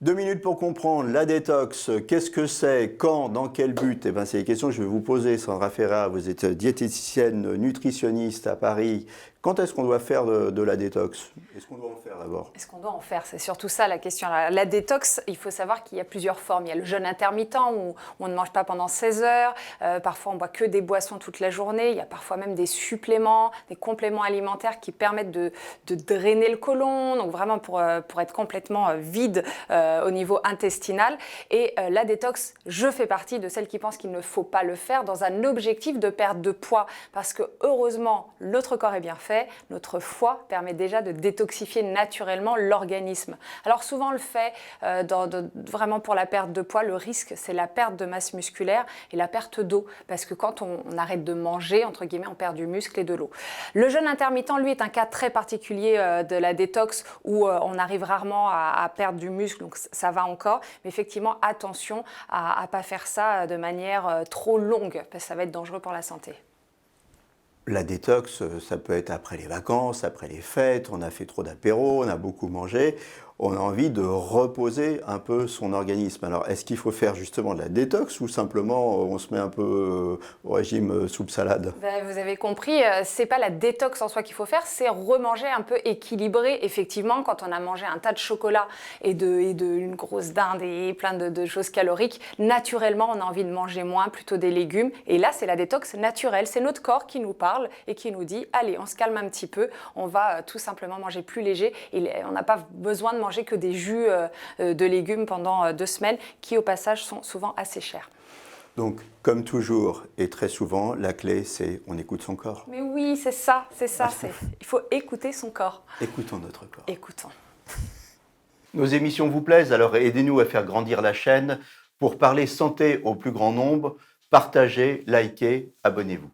2 minutes pour comprendre la détox, qu'est-ce que c'est, quand, dans quel but? Eh ben, c'est les questions que je vais vous poser. Sandra Ferrat, vous êtes diététicienne, nutritionniste à Paris. Quand est-ce qu'on doit faire de la détox? Est-ce qu'on doit en faire d'abord? Est-ce qu'on doit en faire? C'est surtout ça la question. La détox, il faut savoir qu'il y a plusieurs formes. Il y a le jeûne intermittent où on ne mange pas pendant 16 heures. Parfois, on boit que des boissons toute la journée. Il y a parfois même des suppléments, des compléments alimentaires qui permettent de drainer le côlon, donc vraiment pour être complètement vide au niveau intestinal. Et la détox, je fais partie de celles qui pensent qu'il ne faut pas le faire dans un objectif de perte de poids. Parce que heureusement, notre corps est bien fait. Notre foie permet déjà de détoxifier naturellement l'organisme. Alors souvent on le fait vraiment pour la perte de poids. Le risque, c'est la perte de masse musculaire et la perte d'eau. Parce que quand on arrête de manger, entre guillemets, on perd du muscle et de l'eau. Le jeûne intermittent, lui, est un cas très particulier de la détox où on arrive rarement à perdre du muscle, donc ça va encore. Mais effectivement, attention à ne pas faire ça de manière trop longue, parce que ça va être dangereux pour la santé. La détox, ça peut être après les vacances, après les fêtes, on a fait trop d'apéros, on a beaucoup mangé, on a envie de reposer un peu son organisme. Alors, est-ce qu'il faut faire justement de la détox ou simplement on se met un peu au régime soupe salade? Vous avez compris, c'est pas la détox en soi qu'il faut faire, c'est remanger un peu équilibré. Effectivement, quand on a mangé un tas de chocolat et une grosse dinde et plein de choses caloriques, naturellement, on a envie de manger moins, plutôt des légumes. Et là, c'est la détox naturelle. C'est notre corps qui nous parle et qui nous dit, allez, on se calme un petit peu, on va tout simplement manger plus léger. Et on n'a pas besoin de manger que des jus de légumes pendant 2 semaines, qui au passage sont souvent assez chers. Donc, comme toujours et très souvent, la clé, c'est on écoute son corps. Mais oui, c'est ça. Il faut écouter son corps. Écoutons notre corps. Écoutons. Nos émissions vous plaisent, alors aidez-nous à faire grandir la chaîne pour parler santé au plus grand nombre. Partagez, likez, abonnez-vous.